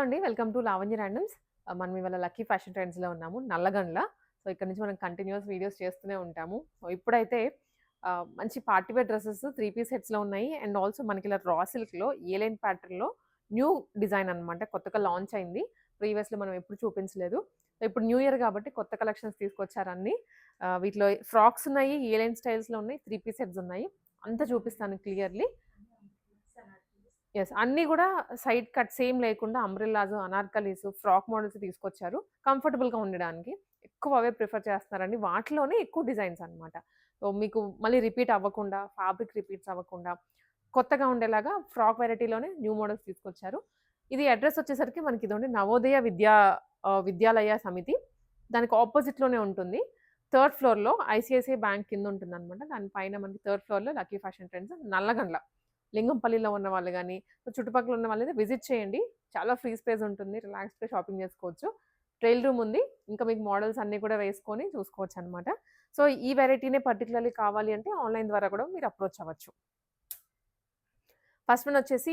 అండి. Welcome to Lavanya randoms. మనం ఇవాళ లక్కీ ఫ్యాషన్ ట్రెండ్స్‌లో ఉన్నాము. నల్లగండ్ల. సో, ఇక్కడ నుంచి మనం కంటిన్యూయస్ వీడియోస్ చేస్తూనే ఉంటాము. సో, ఇప్పుడైతే మంచి పార్టీ వేర్ డ్రెసెస్ 3 పీస్ సెట్స్‌లో ఉన్నాయి. అండ్ ఆల్సో మనకి ఇలా రా సిల్క్‌లో ఏ లైన్ ప్యాటర్న్‌లో న్యూ డిజైన్ అనమాట. కొత్తగా లాంచ్ అయింది. ప్రీవియస్‌లో మనం ఎప్పుడు చూపించలేదు. సో, ఇప్పుడు న్యూ ఇయర్ కాబట్టి కొత్త కలెక్షన్స్ తీసుకొచ్చారు అన్నీ. వీటిలో ఫ్రాక్స్ ఉన్నాయి. ఏ లైన్ స్టైల్స్‌లో ఉన్నాయి. 3 పీస్ సెట్స్ ఉన్నాయి. అంతా చూపిస్తాను క్లియర్‌లీ. యెస్. అన్నీ గూడా సైడ్ కట్ సేమ్ లేకుండా అంబ్రెల్లాస్, అనార్కలీస్, ఫ్రాక్ మోడల్స్ తీసుకొచ్చారు. కంఫర్టబుల్‌గా ఉండడానికి. ఎక్కువ అవే ప్రిఫర్ చేస్తున్నారండి. వాటిలోనే ఎక్కువ డిజైన్స్ అన్నమాట. సో, మీకు మళ్ళీ రిపీట్ అవ్వకుండా, ఫ్యాబ్రిక్ రిపీట్స్ అవ్వకుండా, కొత్తగా ఉండేలాగా ఫ్రాక్ వెరైటీలోనే న్యూ మోడల్స్ తీసుకొచ్చారు. ఇది అడ్రెస్ వచ్చేసరికి మనకి ఇదండి నవోదయ విద్యాలయ సమితి. దానికి అపోజిట్‌లోనే ఉంటుంది. థర్డ్ ఫ్లోర్‌లో ఐసీఐసీఐ బ్యాంక్ కింద ఉంటుందన్నమాట. దాని పైన మనకి థర్డ్ ఫ్లోర్‌లో లక్కీ ఫ్యాషన్ ట్రెండ్స్ నల్లగండ్ల. లింగంపల్లిలో ఉన్న వాళ్ళు గాని, చుట్టుపక్కల ఉన్న వాళ్ళైతే విజిట్ చేయండి. చాలా ఫ్రీ స్పేస్ ఉంటుంది. రిలాక్స్‌గా షాపింగ్ చేసుకోవచ్చు. ట్రైల్ రూమ్ ఉంది. ఇంకా మీకు మోడల్స్ అన్నీ కూడా వేసుకొని చూసుకోవచ్చనమాట. సో, ఈ వెరైటీనే పర్టిక్యులర్‌లీ కావాలి అంటే ఆన్‌లైన్ ద్వారా కూడా మీరు అప్రోచ్ అవ్వచ్చు. ఫస్ట్ వన్ వచ్చేసి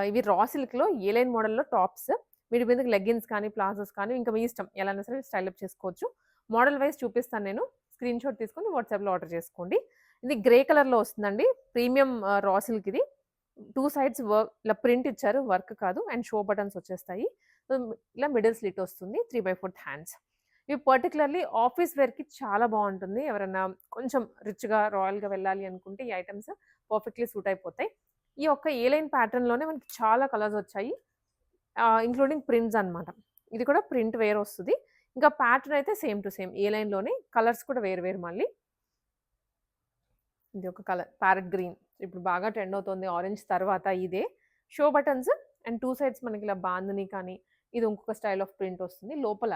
ఇవి రా సిల్క్‌లో ఏ లైన్ మోడల్‌లో టాప్స్. వీటి మీదకి లెగ్గిన్స్ కానీ, ప్లాజోస్ కానీ ఇంకా మీ ఇష్టం. ఎలా అయినా సరే స్టైల్ అప్ చేసుకోవచ్చు. మోడల్ వైస్ చూపిస్తాను నేను. స్క్రీన్‌షాట్ తీసుకొని వాట్సాప్‌లో ఆర్డర్ చేసుకోండి. ఇది గ్రే కలర్‌లో వస్తుందండి. ప్రీమియం రా సిల్క్ ఇది. 2 సైడ్స్ ఇలా ప్రింట్ ఇచ్చారు. వర్క్ కాదు. అండ్ షో బటన్స్ వచ్చేస్తాయి. సో, ఇలా మిడిల్ స్లిట్ వస్తుంది. 3/4 హ్యాండ్స్. ఇవి పర్టిక్యులర్‌లీ ఆఫీస్ వేర్‌కి చాలా బావుంటుంది. ఎవరైనా కొంచెం రిచ్‌గా, రాయల్‌గా వెళ్ళాలి అనుకుంటే ఈ ఐటెమ్స్ పర్ఫెక్ట్‌లీ సూట్ అయిపోతాయి. ఈ యొక్క ఏ లైన్ ప్యాటర్న్‌లోనే మనకి చాలా కలర్స్ వచ్చాయి. ఇంక్లూడింగ్ ప్రింట్స్ అన్నమాట. ఇది కూడా ప్రింట్ వేర్ వస్తది. ఇంకా ప్యాటర్న్ అయితే సేమ్ టు సేమ్ ఏ లైన్‌లోనే కలర్స్ కూడా వేరు వేరు మళ్ళీ. ఇది ఒక కలర్ ప్యారట్ గ్రీన్. ఇప్పుడు బాగా ట్రెండ్ అవుతుంది. ఆరెంజ్ తర్వాత ఇదే. షో బటన్స్ అండ్ 2 సైడ్స్ మనకి ఇలా బాందిని కానీ, ఇది ఇంకొక స్టైల్ ఆఫ్ ప్రింట్ వస్తుంది. లోపల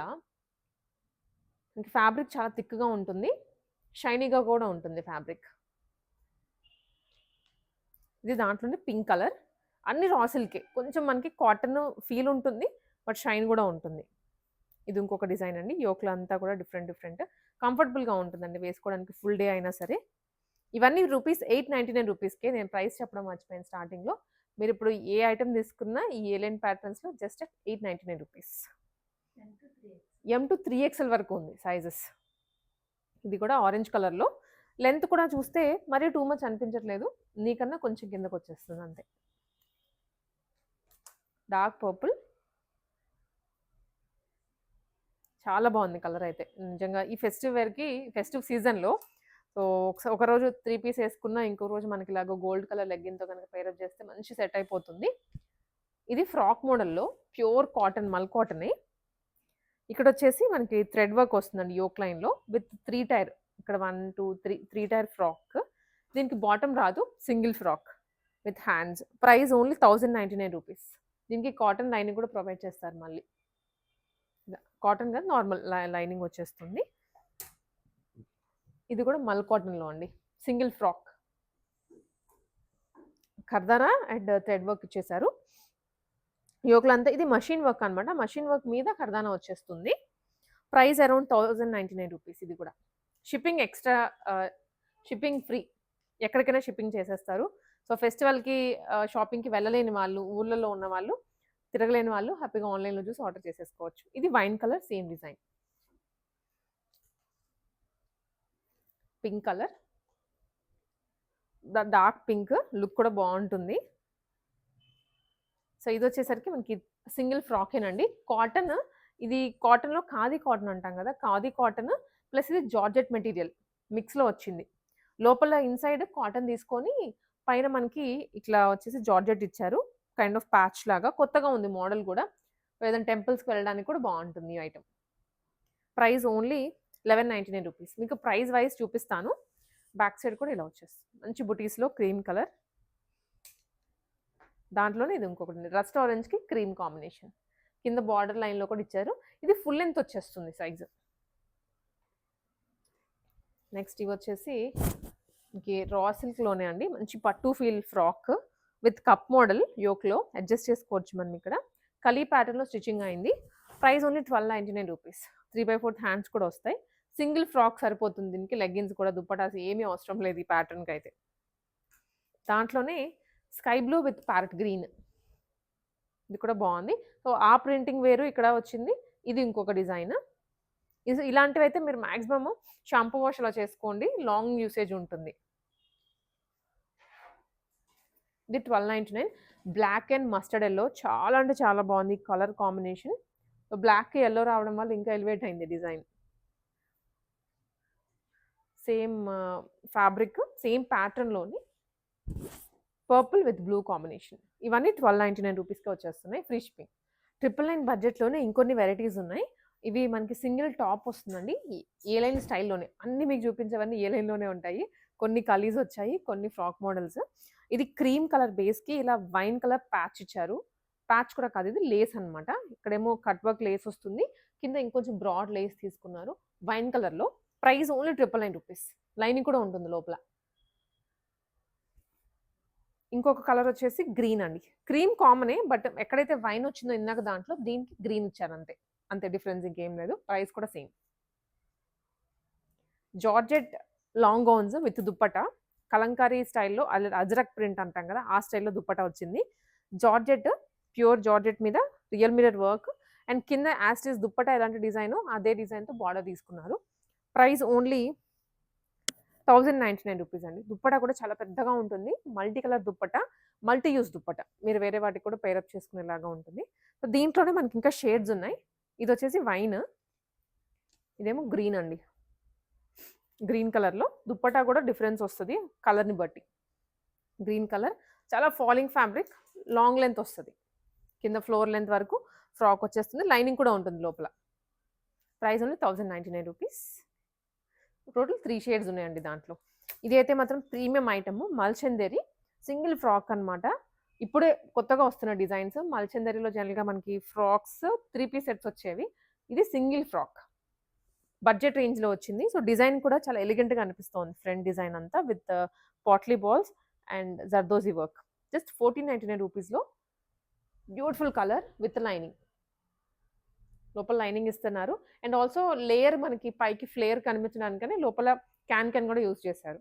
మనకి ఫ్యాబ్రిక్ చాలా థిక్‌గా ఉంటుంది. షైనీగా కూడా ఉంటుంది ఫ్యాబ్రిక్. ఇది దాంట్లోనే పింక్ కలర్. అన్ని రా సిల్కే. కొంచెం మనకి కాటన్ ఫీల్ ఉంటుంది. బట్ షైన్ కూడా ఉంటుంది. ఇది ఇంకొక డిజైన్ అండి. యోక్‌లో అంతా కూడా డిఫరెంట్ డిఫరెంట్. కంఫర్టబుల్‌గా ఉంటుందండి వేసుకోవడానికి ఫుల్ డే అయినా సరే. ఇవన్నీ రూపీస్ 899 రూపీస్‌కే. నేను ప్రైస్ చెప్పడం మర్చిపోయాను స్టార్టింగ్‌లో. మీరిప్పుడు ఏ ఐటెమ్ తీసుకున్నా ఈ ఏలియన్ ప్యాటర్న్స్‌లో just 899 rupees. M to 3XL వరకు ఉంది సైజెస్. ఇది కూడా ఆరెంజ్ కలర్‌లో. లెంత్ కూడా చూస్తే మరీ టూ మచ్ అనిపించట్లేదు. నీకన్నా కొంచెం కిందకొచ్చేస్తుంది అంతే. Dark purple. చాలా బాగుంది కలర్ అయితే. నిజంగా ఈ ఫెస్టివ్ వేర్‌కి ఫెస్టివ్ సీజన్‌లో సో, ఒకరోజు 3 పీస్ ఏసుకున్నా, ఇంకో రోజు మనకి ఇలాగ గోల్డ్ కలర్ లెగ్గిన్‌తో గనుక పెయిరప్ చేస్తే మంచి సెట్ అయిపోతుంది. ఇది ఫ్రాక్ మోడల్‌లో ప్యూర్ కాటన్ మల్ కాటనే. ఇక్కడొచ్చేసి మనకి థ్రెడ్ వర్క్ వస్తుందండి యోక్ లైన్‌లో విత్ 3 టైర్. ఇక్కడ 1, 2, 3 టైర్ ఫ్రాక్. దీనికి బాటమ్ రాదు. Single frock with hands. Price only 1099 rupees. దీనికి కాటన్ లైనింగ్ కూడా ప్రొవైడ్ చేస్తారు మళ్ళీ. కాటన్ కాదు నార్మల్ లైనింగ్ వచ్చేస్తుంది. ఇది కూడా మల్ కాటన్‌లో అండి. Single frock. కర్దానా అండ్ థ్రెడ్ వర్క్ ఇచ్చేసారు. యోక్‌లంతా ఇది మషీన్ వర్క్ అనమాట. మషీన్ వర్క్ మీద కర్దానా వచ్చేస్తుంది. ప్రైస్ అరౌండ్ 1099 రూపీస్ ఇది కూడా. Shipping extra shipping free. ఎక్కడికైనా షిప్పింగ్ చేసేస్తారు. సో, ఫెస్టివల్‌కి షాపింగ్‌కి వెళ్ళలేని వాళ్ళు, ఊర్లలో ఉన్నవాళ్ళు, తిరగలేని వాళ్ళు హ్యాపీగా ఆన్‌లైన్‌లో చూసి ఆర్డర్ చేసేసుకోవచ్చు. ఇది wine colour same design. Pink colour. Dark pink look కూడా బావుంటుంది. సో, ఇదొచ్చేసరికి మనకి సింగిల్ ఫ్రాకేనండి. కాటన్ ఇది కాటన్‌లో ఖాదీ కాటన్ అంటాం గదా! ఖాదీ కాటన్ ప్లస్ ఇది జార్జెట్ మెటీరియల్ మిక్స్‌లో వచ్చింది. లోపల ఇన్‌సైడ్ కాటన్ తీసుకొని పైన మనకి ఇట్లా వచ్చేసి జార్జెట్ ఇచ్చారు. కైండ్ ఆఫ్ ప్యాచ్ లాగా. కొత్తగా ఉంది మోడల్ గూడా. ఏదైనా టెంపుల్స్‌కి వెళ్ళడానికి కూడా బావుంటుంది ఈ ఐటెమ్. Price only 1199 rupees. మీకు ప్రైస్ వైస్ చూపిస్తాను. బ్యాక్ సైడ్ కూడా ఇలా వచ్చేస్తుంది. మంచి బుటీస్‌లో క్రీమ్ కలర్. దాంట్లోనే ఇది ఇంకొకటి రస్ట్ ఆరెంజ్‌కి క్రీమ్ కాంబినేషన్. కింద బార్డర్ లైన్‌లో కూడా ఇచ్చారు. ఇది ఫుల్ లెంత్ వచ్చేస్తుంది సైజు. నెక్స్ట్ ఇవొచ్చేసి మనకి రా సిల్క్‌లోనే అండి. మంచి పట్టు feel frock with cup model యోక్‌లో అడ్జస్ట్ చేసుకోవచ్చు మనం ఇక్కడ. కలీ ప్యాటర్న్‌లో స్టిచ్చింగ్ అయింది. Price only 1299 rupees. 3/4 హ్యాండ్స్ కూడా వస్తాయి. సింగిల్ ఫ్రాక్ సరిపోతుంది దీనికి. లెగ్గిన్స్ కూడా దుప్పటాస్ ఏమీ అవసరం లేదు ఈ ప్యాటర్న్‌కైతే. దాంట్లోనే sky blue with parrot green. ఇది కూడా బాగుంది. సో ఆ ప్రింటింగ్ వేరు ఇక్కడ వచ్చింది. ఇది ఇంకొక డిజైన్. ఇలాంటివైతే మీరు మాక్సిమమ్ షాంపూ వాష్ అలా చేసుకోండి. లాంగ్ యూసేజ్ ఉంటుంది. ఇది 1299. బ్లాక్ అండ్ మస్టర్డ్ ఎల్లో చాలా అంటే చాలా బాగుంది కలర్ కాంబినేషన్. బ్లాక్ ఎల్లో రావడం వల్ల ఇంకా ఎలివేట్ అయింది డిజైన్. సేమ్ ఫ్యాబ్రిక్, సేమ్ ప్యాటర్న్‌లోని పర్పుల్ విత్ బ్లూ కాంబినేషన్. ఇవన్నీ 1299 రూపీస్‌కే వచ్చేస్తున్నాయి. Free shipping. 999 బడ్జెట్‌లోనే ఇంకొన్ని వెరైటీస్ ఉన్నాయి. ఇవి మనకి సింగిల్ టాప్ వస్తుందండి. ఏ లైన్ స్టైల్‌లోనే. అన్నీ మీకు చూపించేవన్నీ ఏ లైన్‌లోనే ఉంటాయి. కొన్ని కలీస్ వచ్చాయి, కొన్ని ఫ్రాక్ మోడల్స్. ఇది క్రీమ్ కలర్ బేస్‌కి ఇలా వైన్ కలర్ ప్యాచ్ ఇచ్చారు. ప్యాచ్ కూడా కాదు, ఇది లేస్ అన్నమాట. ఇక్కడేమో కట్ వర్క్ లేస్ వస్తుంది. కింద ఇంకొంచెం బ్రాడ్ లేస్ తీసుకున్నారు. వైన్ కలర్‌లో. Price only 999 rupees. లైనింగ్ కూడా ఉంటుంది లోపల. ఇంకొక కలర్ వచ్చేసి గ్రీన్ అండి. క్రీమ్ కామనే, బట్ ఎక్కడైతే వైన్ వచ్చిందో ఇందాక దాంట్లో దీనికి గ్రీన్ ఇచ్చారు అంతే. అంతే డిఫరెన్స్, ఇంకేం లేదు. ప్రైస్ కూడా same. Georgette long gowns with dupatta. Kalamkari స్టైల్‌లో అజ్రక్ ప్రింట్ అంటాం కదా! ఆ స్టైల్‌లో దుప్పటా వచ్చింది. జార్జెట్, ప్యూర్ జార్జెట్ మీద రియల్ మిర్రర్ వర్క్ అండ్ కింద యాజ్ ఇట్ ఈజ్ దుప్పటా ఎలాంటి డిజైనో అదే డిజైన్‌తో బార్డర్ తీసుకున్నారు. ప్రైస్ ఓన్లీ 1099 రూపీస్ అండి. దుప్పటా కూడా చాలా పెద్దగా ఉంటుంది. Multi colour dupatta, multi use dupatta. మీరు వేరే వాటికి కూడా పేరప్ చేసుకునేలాగా ఉంటుంది. సో, దీంట్లోనే మనకి ఇంకా షేడ్స్ ఉన్నాయి. ఇదొచ్చేసి వైన్. ఇదేమో గ్రీన్ అండి. గ్రీన్ కలర్‌లో దుప్పటా కూడా డిఫరెన్స్ వస్తది కలర్‌ని బట్టి. గ్రీన్ కలర్ చాలా ఫాలింగ్ ఫ్యాబ్రిక్, లాంగ్ లెంత్ వస్తది. కింద ఫ్లోర్ లెంత్ వరకు ఫ్రాక్ వచ్చేస్తుంది. లైనింగ్ కూడా ఉంటుంది లోపల. Price only 1099 rupees. Total 3 shades ఉన్నాయండి దాంట్లో. ఇది అయితే మాత్రం ప్రీమియం ఐటమ్ మల్చందేరి సింగిల్ ఫ్రాక్ అన్నమాట. ఇప్పుడే కొత్తగా వస్తున్న డిజైన్స్. మల్చందేరిలో జనరల్‌గా మనకి ఫ్రాక్స్ 3 పీస్ సెట్స్ వచ్చేవి. ఇది సింగిల్ ఫ్రాక్. బడ్జెట్ రేంజ్‌లో వచ్చింది. సో, డిజైన్ కూడా చాలా ఎలిగెంట్‌గా అనిపిస్తోంది. ఫ్రంట్ డిజైన్ అంతా with potli balls and zardozi work. Just 1499 రూపీస్‌లో బ్యూటిఫుల్ కలర్ విత్ లైనింగ్. లోపల లైనింగ్ ఇస్తున్నారు. అండ్ ఆల్సో లేయర్ మనకి పైకి ఫ్లేర్ కనిపించడానికని లోపల క్యాన్ కూడా యూజ్ చేశారు.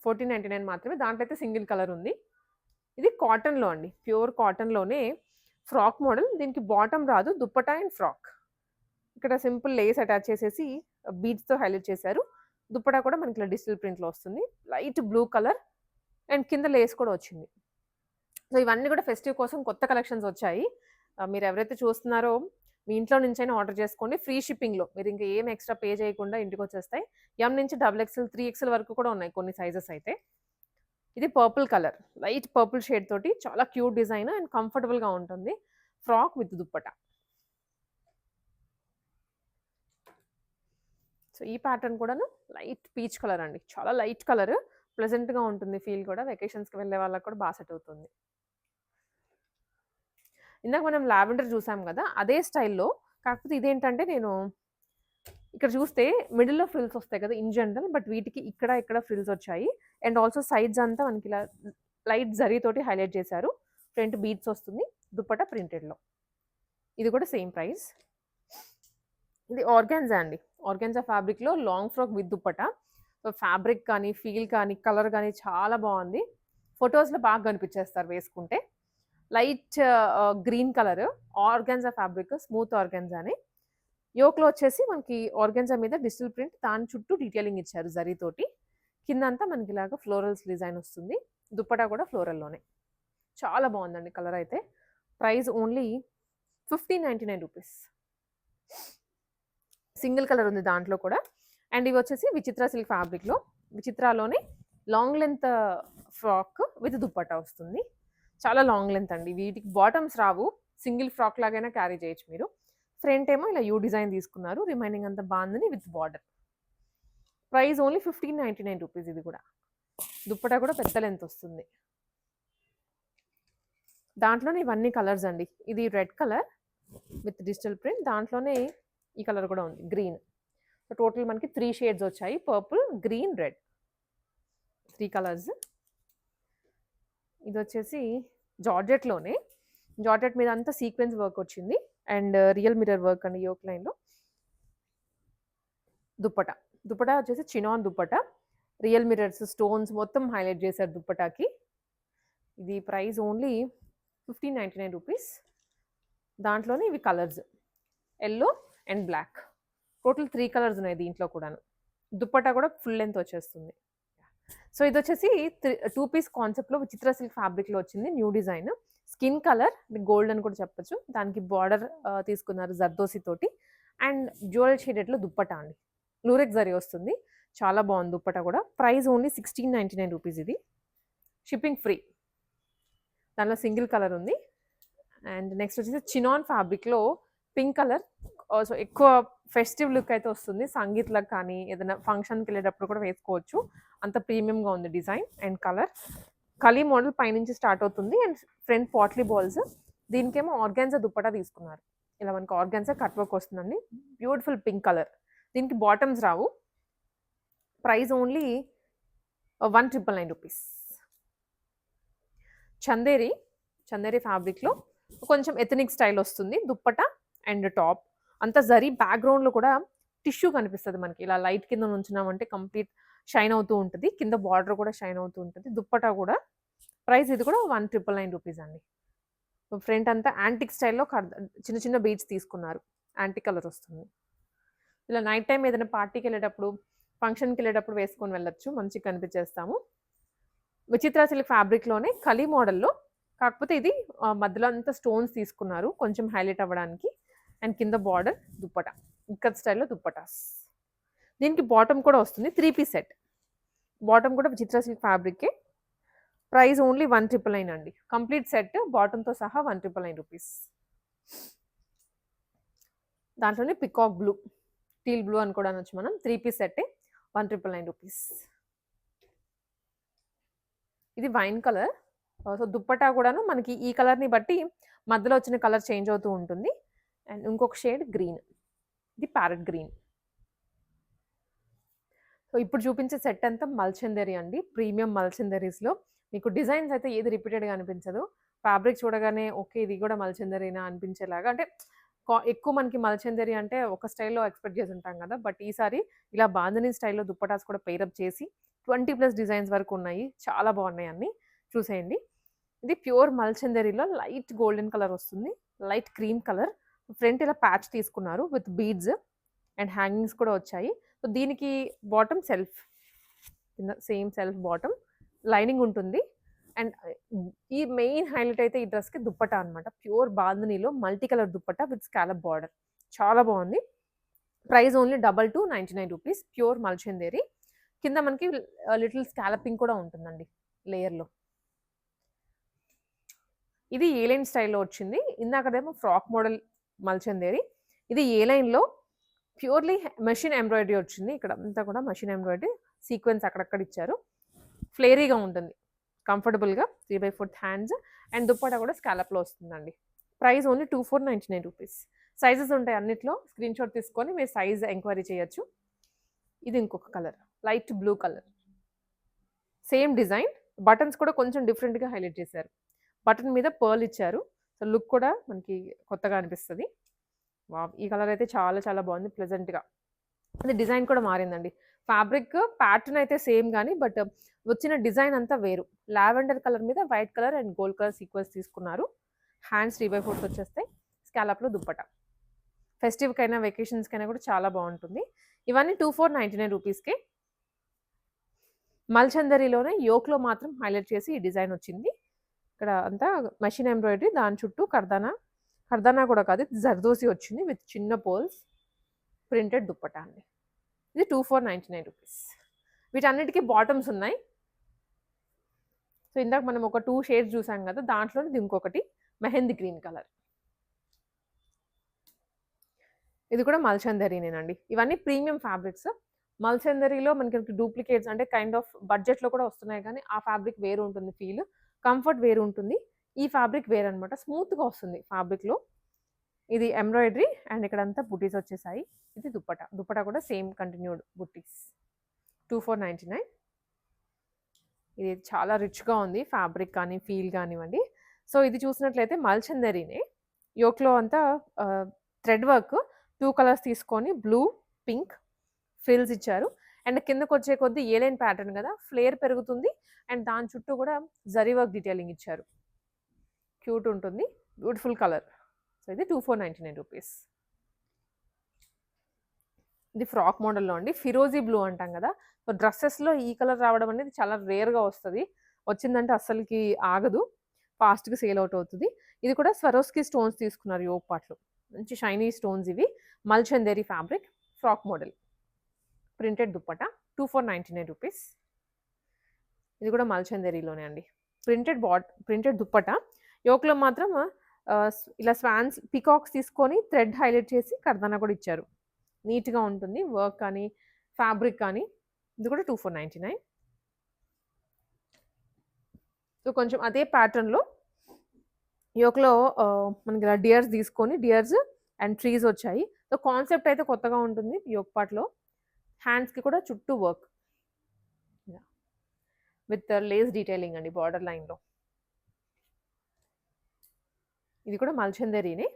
1499 మాత్రమే. దాంట్లో అయితే సింగిల్ కలర్ ఉంది. ఇది కాటన్‌లో అండి. ప్యూర్ కాటన్‌లోనే ఫ్రాక్ మోడల్. దీనికి బాటమ్ రాదు. Dupatta and frock. ఇక్కడ సింపుల్ లేస్ అటాచ్ చేసేసి బీడ్స్‌తో హైలైట్ చేశారు. దుప్పటా కూడా మనకి ఇలా డిజిటల్ ప్రింట్‌లో వస్తుంది. లైట్ బ్లూ కలర్ అండ్ కింద లేస్ కూడా వచ్చింది. సో, ఇవన్నీ కూడా ఫెస్టివ్ కోసం కొత్త కలెక్షన్స్ వచ్చాయి. మీరు ఎవరైతే చూస్తున్నారో మీ ఇంట్లో నుంచైనా ఆర్డర్ చేసుకోండి. ఫ్రీ షిప్పింగ్‌లో. మీరు ఇంక ఏం ఎక్స్‌ట్రా పే చేయకుండా ఇంటికొచ్చేస్తాయి. ఎం నుంచి డబుల్ ఎక్స్‌ఎల్, 3 ఎక్స్‌ఎల్ వరకు కూడా ఉన్నాయి కొన్ని సైజెస్ అయితే. ఇది purple colour. Light purple shade తోటి చాలా క్యూట్ డిజైన్ అండ్ కంఫర్టబుల్‌గా ఉంటుంది. Frock with dupatta. సో, ఈ ప్యాటర్న్ కూడాను లైట్ పీచ్ కలర్ అండి. చాలా లైట్ కలర్. ప్లెజెంట్‌గా ఉంటుంది ఫీల్ కూడా. వెకేషన్స్‌కి వెళ్ళే వాళ్ళకి కూడా సెట్ అవుతుంది. ఇందాక మనం లావెండర్ చూసాం గదా! అదే స్టైల్‌లో. కాకపోతే ఇదేంటంటే నేను ఇక్కడ చూస్తే మిడిల్‌లో ఫ్రిల్స్ వస్తాయి కదా! In general. బట్ వీటికి ఇక్కడ, ఇక్కడ ఫ్రిల్స్ వచ్చాయి. అండ్ ఆల్సో సైడ్స్ అంతా మనకి ఇలా లైట్ జరీతోటి హైలైట్ చేశారు. ఫ్రంట్ బీడ్స్ వస్తుంది. దుప్పట్టా ప్రింటెడ్‌లో. ఇది కూడా సేమ్ ప్రైస్. ఇది ఆర్గాన్జా అండి. ఆర్గాన్జా ఫ్యాబ్రిక్‌లో long frock with dupatta. So, fabric కానీ, ఫీల్ కానీ, కలర్ కానీ చాలా బావుంది. ఫోటోస్‌లో బాగా కనిపించేస్తారు వేసుకుంటే. Light green colour organza fabric, smooth ఆర్గాన్జానే. యోక్‌లో వచ్చేసి మనకి ఆర్గాన్జా మీద డిజిటల్ ప్రింట్, దాని చుట్టూ డీటెయిలింగ్ ఇచ్చారు జరీతోటి. కిందంతా మనకి ఇలాగా ఫ్లోరల్స్ డిజైన్ వస్తుంది. దుప్పటా కూడా ఫ్లోరల్‌లోనే. చాలా బావుందండి కలర్ అయితే. Price only 1599 rupees. Single colour ఉంది దాంట్లో కూడా. అండ్ ఇవి వచ్చేసి విచిత్ర సిల్క్ ఫ్యాబ్రిక్‌లో. విచిత్రాలోనే long length frock with dupatta వస్తుంది. చాలా లాంగ్ లెంత్ అండి. వీటికి బాటమ్స్ రావు. సింగిల్ ఫ్రాక్ లాగైనా క్యారీ చేయొచ్చు మీరు. ఫ్రంట్ ఏమో ఇలా యూ డిజైన్ తీసుకున్నారు. రిమైనింగ్ అంతా bandhani with border. Price only 1599 rupees ఇది కూడా. దుప్పటా కూడా పెద్ద లెంత్ వస్తుంది. దాంట్లోనే ఇవన్నీ కలర్స్ అండి. ఇది red colour with digital print. దాంట్లోనే ఈ కలర్ కూడా ఉంది గ్రీన్. సో, టోటల్ మనకి 3 షేడ్స్ వచ్చాయి. Purple, green, red. 3 కలర్స్. ఇదొచ్చేసి జార్జెట్‌లోనే. జార్జెట్ మీద అంతా సీక్వెన్స్ వర్క్ వచ్చింది. అండ్ రియల్ మిర్రర్ వర్క్ అండి యోక్ లైన్‌లో. దుప్పటా. దుప్పటా వచ్చేసి chinon dupatta. Real mirrors, stones మొత్తం హైలైట్ చేశారు దుప్పటాకి. ఇది ప్రైస్ ఓన్లీ 1599 రూపీస్. దాంట్లోనే ఇవి colours yellow and black. Total 3 colours ఉన్నాయి దీంట్లో కూడాను. దుప్పట్టా కూడా ఫుల్ లెంత్ వచ్చేస్తుంది. సో ఇదొచ్చేసి 2 పీస్ కాన్సెప్ట్‌లో విచిత్ర సిల్క్ ఫ్యాబ్రిక్‌లో వచ్చింది. New design. Skin colour gold అని కూడా చెప్పొచ్చు. దానికి బార్డర్ తీసుకున్నారు జర్దోసి తోటి. అండ్ జ్యువెల్ షేడెడ్‌లో దుప్పట్టా అండి. లూరెక్స్ జరీ వస్తుంది. చాలా బాగుంది దుప్పట్టా కూడా. ప్రైస్ ఓన్లీ 1699 రూపీస్ ఇది. Shipping free. దానిలో సింగిల్ కలర్ ఉంది. అండ్ నెక్స్ట్ వచ్చేసి చినాన్ ఫ్యాబ్రిక్‌లో పింక్ కలర్. సో ఎక్కువ ఫెస్టివ్ లుక్ అయితే వస్తుంది. సంగీత్‌లకు కానీ ఏదైనా ఫంక్షన్‌కి వెళ్ళేటప్పుడు కూడా వేసుకోవచ్చు. అంత ప్రీమియంగా ఉంది డిజైన్ అండ్ కలర్. కలీ మోడల్ పైనుంచి స్టార్ట్ అవుతుంది అండ్ ఫ్రంట్ పాట్లీ బాల్స్. దీనికేమో ఆర్గాన్జా దుప్పట్టా తీసుకున్నారు. ఇలా మనకి ఆర్గాన్జా కట్ వర్క్ వస్తుందండి. Beautiful pink colour. దీనికి బాటమ్స్ రావు. Price only 1999 rupees. చందేరి ఫ్యాబ్రిక్‌లో కొంచెం ఎథనిక్ స్టైల్ వస్తుంది. Dupatta and top. అంతా జరీ బ్యాక్‌గ్రౌండ్‌లో కూడా టిష్యూ కనిపిస్తది మనకి. ఇలా లైట్ కింద నుంచున్నామంటే కంప్లీట్ షైన్ అవుతూ ఉంటది. కింద బార్డర్ కూడా షైన్ అవుతూ ఉంటది. దుప్పట్టా కూడా ప్రైస్ ఇది కూడా 1999 రూపీస్ అండి. ఫ్రంట్ అంతా యాంటిక్ స్టైల్‌లో చిన్న చిన్న బీడ్స్ తీసుకున్నారు. యాంటిక్ కలర్ వస్తుంది. ఇలా నైట్ టైమ్ ఏదైనా పార్టీకెళ్ళేటప్పుడు, ఫంక్షన్‌కెళ్ళేటప్పుడు వేసుకొని వెళ్ళొచ్చు. మంచిగా కనిపించేస్తాము. విచిత్ర సిల్క్ ఫ్యాబ్రిక్‌లోనే కలీ మోడల్‌లో కాకపోతే ఇది మధ్యలో అంతా స్టోన్స్ తీసుకున్నారు. కొంచెం హైలైట్ అవ్వడానికి. అండ్ కింద బార్డర్ దుప్పట్టా. ఇక్కత్ స్టైల్‌లో దుప్పటాస్. దీనికి బాటమ్ కూడా వస్తుంది. 3 పీస్ సెట్. బాటమ్ కూడా విచిత్ర సిల్క్ ఫ్యాబ్రికే. ప్రైస్ ఓన్లీ 1999 అండి. కంప్లీట్ సెట్ బాటమ్‌తో సహా 1999 రూపీస్. దాంట్లోనే పికాక్ బ్లూ, టీల్ బ్లూ అని కూడా అనొచ్చు మనం. 3 పీస్ సెట్టే 1999 రూపీస్. ఇది వైన్ కలర్. సో దుప్పట్టా కూడాను మనకి ఈ కలర్‌ని బట్టి మధ్యలో వచ్చిన కలర్ చేంజ్ అవుతూ ఉంటుంది. అండ్ ఇంకొక షేడ్ గ్రీన్. ఇది ప్యారెట్ గ్రీన్. సో ఇప్పుడు చూపించే సెట్ అంతా మల్చందరి అండి. ప్రీమియం మల్చందరీస్‌లో మీకు డిజైన్స్ అయితే ఏది రిపీటెడ్‌గా అనిపించదు. ఫ్యాబ్రిక్ చూడగానే ఓకే. ఇది కూడా మల్చందరీనా అనిపించేలాగా అంటే ఎక్కువ మనకి మల్చందరి అంటే ఒక స్టైల్‌లో ఎక్స్‌పెక్ట్ చేసి ఉంటాం కదా! బట్ ఈసారి ఇలా బాందిని స్టైల్‌లో దుప్పటాస్ కూడా పెయిరప్ చేసి 20+ డిజైన్స్ వరకు ఉన్నాయి. చాలా బాగున్నాయి అన్నీ. చూసేయండి. ఇది ప్యూర్ మల్చందరిలో లైట్ గోల్డెన్ కలర్ వస్తుంది. Light cream colour. ఫ్రంట్ ఇలా ప్యాచ్ తీసుకున్నారు విత్ బీడ్స్ అండ్ హ్యాంగింగ్స్ కూడా వచ్చాయి. సో దీనికి బాటమ్ సెల్ఫ్. కింద సేమ్ సెల్ఫ్ బాటమ్. లైనింగ్ ఉంటుంది. అండ్ ఈ మెయిన్ హైలైట్ అయితే ఈ డ్రెస్‌కి దుప్పట్టా అనమాట. ప్యూర్ బాందినీలో multi colour dupatta with scallop border. చాలా బాగుంది. Price only 2299 rupees. Pure Mulchanderi. కింద మనకి లిటిల్ స్కాలపింగ్ కూడా ఉంటుందండి లేయర్‌లో. ఇది ఏ లైన్ స్టైల్‌లో వచ్చింది. ఇందాకదేమో ఫ్రాక్ మోడల్ మల్చందేరి. ఇది ఏ లైన్‌లో ప్యూర్‌లీ మెషిన్ ఎంబ్రాయిడరీ వచ్చింది. ఇక్కడ అంతా కూడా మెషిన్ ఎంబ్రాయిడరీ. సీక్వెన్స్ అక్కడక్కడ ఇచ్చారు. ఫ్లేరీగా ఉంటుంది. కంఫర్టబుల్‌గా 3/4 హ్యాండ్స్ అండ్ దుప్పట్టా కూడా స్కాలప్‌లో వస్తుందండి. Price only 2499 rupees. సైజెస్ ఉంటాయి అన్నిట్లో. స్క్రీన్‌షాట్ తీసుకొని మీరు సైజ్ ఎంక్వైరీ చేయొచ్చు. ఇది ఇంకొక colour. Light blue colour. Same design. Buttons కూడా కొంచెం డిఫరెంట్‌గా హైలైట్ చేశారు. బటన్ మీద పర్ల్ ఇచ్చారు. సో లుక్ కూడా మనకి కొత్తగా అనిపిస్తది. వావ్! ఈ కలర్ అయితే చాలా చాలా బాగుంది ప్లెజెంట్‌గా. అది డిజైన్ కూడా మారిందండి. ఫ్యాబ్రిక్ ప్యాటర్న్ అయితే సేమ్ గానీ బట్ వచ్చిన డిజైన్ అంతా వేరు. లావెండర్ కలర్ మీద white colour and gold colour sequence తీసుకున్నారు. హ్యాండ్స్ 3/4 వచ్చేస్తాయి. స్కాలప్‌లో దుప్పట్టా. ఫెస్టివ్‌కైనా, వెకేషన్స్‌కైనా కూడా చాలా బాగుంటుంది. ఇవన్నీ 2499 రూపీస్‌కే. మల్చందరిలోనే యోక్‌లో మాత్రం హైలైట్ చేసి ఈ డిజైన్ వచ్చింది. ఇక్కడ అంతా మెషిన్ ఎంబ్రాయిడరీ. దాని చుట్టూ కర్దానా కూడా కాదు. జర్దోసి వచ్చింది విత్ చిన్న పోల్స్. ప్రింటెడ్ దుప్పట్టా అండి. ఇది 2499 రూపీస్. వీటన్నిటికి బాటమ్స్ ఉన్నాయి. సో ఇందాక మనం ఒక 2 షేడ్స్ చూసాం కదా! దాంట్లోనే ఇది ఇంకొకటి మెహందీ గ్రీన్ కలర్. ఇది కూడా మల్చందరీనేనండి. ఇవన్నీ ప్రీమియం ఫ్యాబ్రిక్స్. మల్చందరిలో మనకి డూప్లికేట్స్ అంటే కైండ్ ఆఫ్ బడ్జెట్‌లో కూడా వస్తున్నాయి కానీ ఆ ఫ్యాబ్రిక్ వేరు ఉంటుంది ఫీల్. కంఫర్ట్ వేరు ఉంటుంది. ఈ ఫ్యాబ్రిక్ వేరనమాట. స్మూత్‌గా వస్తుంది ఫ్యాబ్రిక్‌లో. ఇది ఎంబ్రాయిడరీ అండ్ ఇక్కడంతా బుటీస్ వచ్చేసాయి. ఇది దుప్పట్టా. దుప్పట్టా కూడా సేమ్ కంటిన్యూడ్ బుటీస్. 2499. ఇది చాలా రిచ్‌గా ఉంది. ఫ్యాబ్రిక్ కానీ, ఫీల్ కానివ్వండి. సో ఇది చూసినట్లయితే మల్చందరీనే. యోక్‌లో అంతా థ్రెడ్ వర్క్ 2 కలర్స్ తీసుకొని బ్లూ, పింక్ ఫ్రిల్స్ ఇచ్చారు. అండ్ కిందకొచ్చే కొద్దీ ఏ లైన్ ప్యాటర్న్ కదా! ఫ్లేర్ పెరుగుతుంది. అండ్ దాని చుట్టూ కూడా జరీ వర్క్ డీటెయిలింగ్ ఇచ్చారు. క్యూట్ ఉంటుంది. Beautiful colour. సో ఇది 2499 రూపీస్. ఇది ఫ్రాక్ మోడల్‌లో అండి. ఫిరోజీ బ్లూ అంటాం కదా! సో డ్రెసెస్‌లో ఈ కలర్ రావడం అనేది చాలా రేర్‌గా వస్తది. వచ్చిందంటే అస్సలకి ఆగదు. ఫాస్ట్‌గా సేల్ ఔట్ అవుతది. ఇది కూడా స్వరోస్కి స్టోన్స్ తీసుకున్నారు యోక్ పార్ట్‌లో. మంచి షైనీ స్టోన్స్ ఇవి. Mulchanderi fabric frock model. Printed dupatta 2499 rupees. ఇది కూడా మల్చందేరిలోనే అండి. ప్రింటెడ్ దుప్పట్టా. యోక్‌లో మాత్రం ఇలా స్వాన్స్ పీకాక్స్ తీసుకొని థ్రెడ్ హైలైట్ చేసి కర్దానా కూడా ఇచ్చారు. నీట్‌గా ఉంటుంది. వర్క్ కానీ, ఫ్యాబ్రిక్ కానీ. ఇది కూడా 2499. సో కొంచెం అదే ప్యాటర్న్‌లో యోక్‌లో మనకి ఇలా డియర్స్ తీసుకొని డియర్స్ అండ్ ట్రీస్ వచ్చాయి. సో కాన్సెప్ట్ అయితే కొత్తగా ఉంటుంది యోక్ పార్ట్‌లో. హ్యాండ్స్‌కి కూడా చుట్టూ work. Yeah! With lace detailing అండి బార్డర్ లైన్‌లో. ఇది కూడా మల్చందేరినే.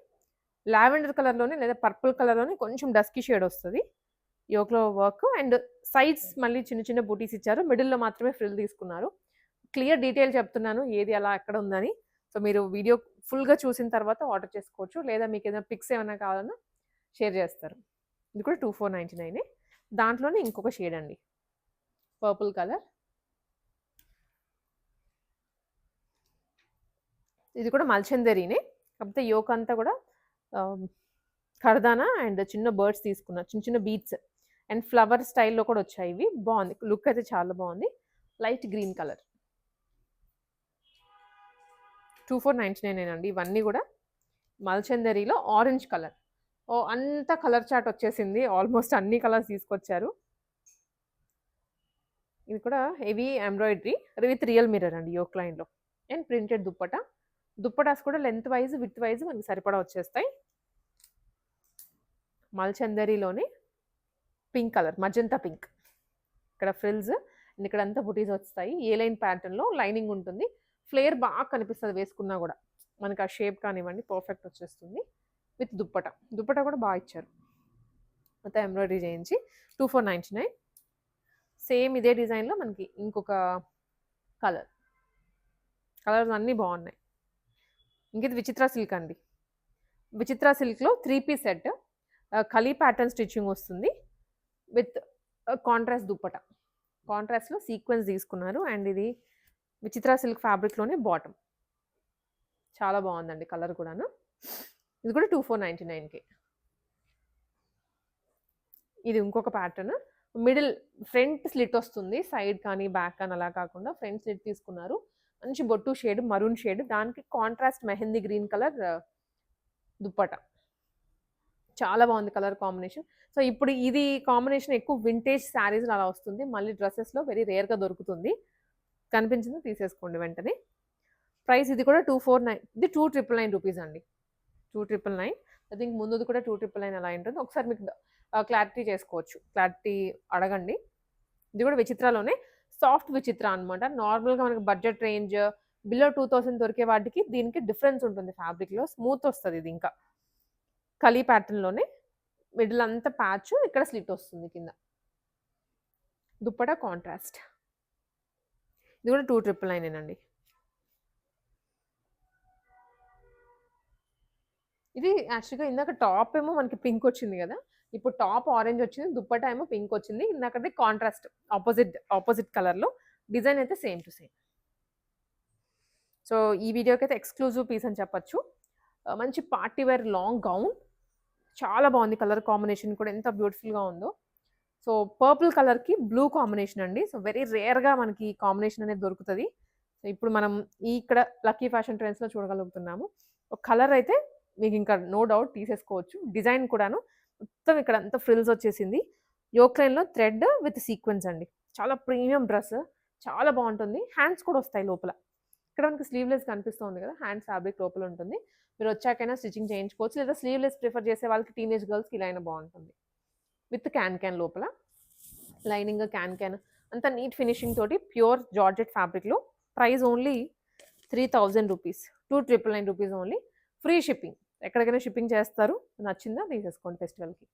లావెండర్ కలర్‌లోనే లేదా పర్పుల్ కలర్‌లోనే కొంచెం డస్కీ షేడ్ వస్తది. యోక్‌లో వర్క్ అండ్ సైడ్స్ మళ్ళీ చిన్న చిన్న బూటీస్ ఇచ్చారు. మిడిల్‌లో మాత్రమే ఫ్రిల్ తీసుకున్నారు. క్లియర్ డీటెయిల్ చెప్తున్నాను ఏది ఎలా ఎక్కడ ఉందని. సో మీరు వీడియో ఫుల్‌గా చూసిన తర్వాత ఆర్డర్ చేసుకోవచ్చు. లేదా మీకేదైనా పిక్స్ ఏమైనా కావాలన్నా షేర్ చేస్తారు. ఇది కూడా 2499. దాంట్లోనే ఇంకొక షేడ్ అండి. Purple colour. ఇది కూడా మల్చందేరినే. కాకపోతే యోక్ అంతా కూడా కర్దానా అండ్ చిన్న బర్డ్స్ తీసుకున్నారు. చిన్న చిన్న బీడ్స్ అండ్ ఫ్లవర్ స్టైల్‌లో కూడా వచ్చాయి ఇవి. బావుంది. లుక్ అయితే చాలా బావుంది. Light green colour. 2499 అండి. ఇవన్నీ కూడా మల్చందేరిలో ఆరెంజ్ కలర్. ఓహ్! అంతా కలర్ చార్ట్ వచ్చేసింది. ఆల్మోస్ట్ అన్ని కలర్స్ తీసుకొచ్చారు. ఇది కూడా heavy embroidery with real mirror అండి యోక్ లైన్‌లో. And printed dupatta. దుప్పటాస్ కూడా లెంత్ వైస్, విడ్త్ వైస్ మనకి సరిపడా వచ్చేస్తాయి. మల్చందేరిలోనే పింక్ కలర్, మజంతా పింక్. ఇక్కడ ఫ్రిల్స్ అండ్ ఇక్కడంతా బుటీస్ వస్తాయి. ఏ లైన్ ప్యాటర్న్‌లో లైనింగ్ ఉంటుంది. ఫ్లేర్ బాగా కనిపిస్తది వేసుకున్నా కూడా. మనకి ఆ షేప్ కానివ్వండి పర్ఫెక్ట్ వచ్చేస్తుంది. విత్ దుప్పట్టా. దుప్పట్టా కూడా బాగా ఇచ్చారు. మొత్తం ఎంబ్రాయిడరీ చేయించి 2499. సేమ్ ఇదే డిజైన్‌లో మనకి ఇంకొక కలర్. కలర్స్ అన్నీ బాగున్నాయి. ఇంక ఇది విచిత్ర సిల్క్ అండి. విచిత్ర సిల్క్‌లో 3 పీస్ సెట్. కలీ ప్యాటర్న్ స్టిచ్చింగ్ వస్తుంది. With contrast dupatta. కాంట్రాస్ట్‌లో సీక్వెన్స్ తీసుకున్నారు. అండ్ ఇది విచిత్ర సిల్క్ ఫ్యాబ్రిక్‌లోనే బాటమ్. చాలా బాగుందండి కలర్ కూడాను. ఇది కూడా 2499కే. ఇది ఇంకొక ప్యాటర్న్. మిడిల్ ఫ్రంట్ స్లిట్ వస్తుంది. సైడ్ కానీ, బ్యాక్ కానీ అలా కాకుండా ఫ్రంట్ స్లిట్ తీసుకున్నారు. మంచి బొట్టు షేడ్, మరూన్ షేడ్. దానికి contrast mehndi green colour dupatta. చాలా బాగుంది కలర్ కాంబినేషన్. సో ఇప్పుడు ఇది కాంబినేషన్ ఎక్కువ వింటేజ్ శారీస్‌లో అలా వస్తుంది. మళ్ళీ డ్రెసెస్‌లో వెరీ రేర్‌గా దొరుకుతుంది. కనిపించింది తీసేసుకోండి వెంటనే. ప్రైస్ ఇది కూడా 249. ఇది 2999 రూపీస్ అండి. 2999. ఐ థింక్ ముందుది కూడా 2999 అలా ఉంటుంది. ఒకసారి మీకు క్లారిటీ చేసుకోవచ్చు. క్లారిటీ అడగండి. ఇది కూడా విచిత్రలోనే సాఫ్ట్ విచిత్ర అనమాట. నార్మల్‌గా మనకి బడ్జెట్ రేంజ్ బిలో 2000 దొరికే వాటికి దీనికి డిఫరెన్స్ ఉంటుంది ఫ్యాబ్రిక్‌లో. స్మూత్ వస్తది ఇది ఇంకా. కలీ ప్యాటర్న్‌లోనే మిడిల్ అంతా ప్యాచ్, ఇక్కడ స్లిట్ వస్తుంది కింద. దుప్పట్టా కాంట్రాస్ట్. ఇది కూడా 2999 అండి. ఇది యాక్చువల్‌గా ఇందాక టాప్ ఏమో మనకి పింక్ వచ్చింది గదా! ఇప్పుడు టాప్ ఆరెంజ్ వచ్చింది. దుప్పట్టా ఏమో పింక్ వచ్చింది. ఇందాకది కాంట్రాస్ట్ ఆపోజిట్ కలర్‌లో. డిజైన్ అయితే సేమ్ టు సేమ్. సో ఈ వీడియోకైతే ఎక్స్‌క్లూజివ్ పీస్ అని చెప్పొచ్చు. మంచి పార్టీ వేర్ లాంగ్ గౌన్. చాలా బాగుంది కలర్ కాంబినేషన్ కూడా ఎంత బ్యూటిఫుల్‌గా ఉందో. సో పర్పుల్ కలర్‌కి బ్లూ కాంబినేషన్ అండి. సో వెరీ రేర్‌గా మనకి ఈ కాంబినేషన్ అనేది దొరుకుతది. సో ఇప్పుడు మనం ఇక్కడ లక్కీ ఫ్యాషన్ ట్రెండ్స్‌లో చూడగలుగుతున్నాము. కలర్ అయితే మీకు ఇంకా నో డౌట్ తీసేసుకోవచ్చు. డిజైన్ కూడాను మొత్తం ఇక్కడ అంతా ఫ్రిల్స్ వచ్చేసింది. యోక్ లైన్‌లో థ్రెడ్ విత్ సీక్వెన్స్ అండి. చాలా ప్రీమియం డ్రెస్. చాలా బాగుంటుంది. హ్యాండ్స్ కూడా వస్తాయి లోపల. ఇక్కడ మనకి స్లీవ్‌లెస్ కనిపిస్తుంది కదా! హ్యాండ్స్ ఫ్యాబ్రిక్ లోపల ఉంటుంది. మీరు వచ్చాకైనా స్టిచ్చింగ్ చేయించుకోవచ్చు. లేదా స్లీవ్‌లెస్ ప్రిఫర్ చేసే వాళ్ళకి టీనేజ్ గర్ల్స్‌కి ఇలా అయినా బాగుంటుంది. విత్ క్యాన్ లోపల. లైనింగ్ క్యాన్ అంతా నీట్ ఫినిషింగ్ తోటి ప్యూర్ జార్జెట్ ఫ్యాబ్రిక్‌లో. Price only 3000 rupees. 2999 rupees only. Free shipping. ఎక్కడికైనా షిప్పింగ్ చేస్తారు. నచ్చిందా తీసేసుకోండి ఫెస్టివల్‌కి.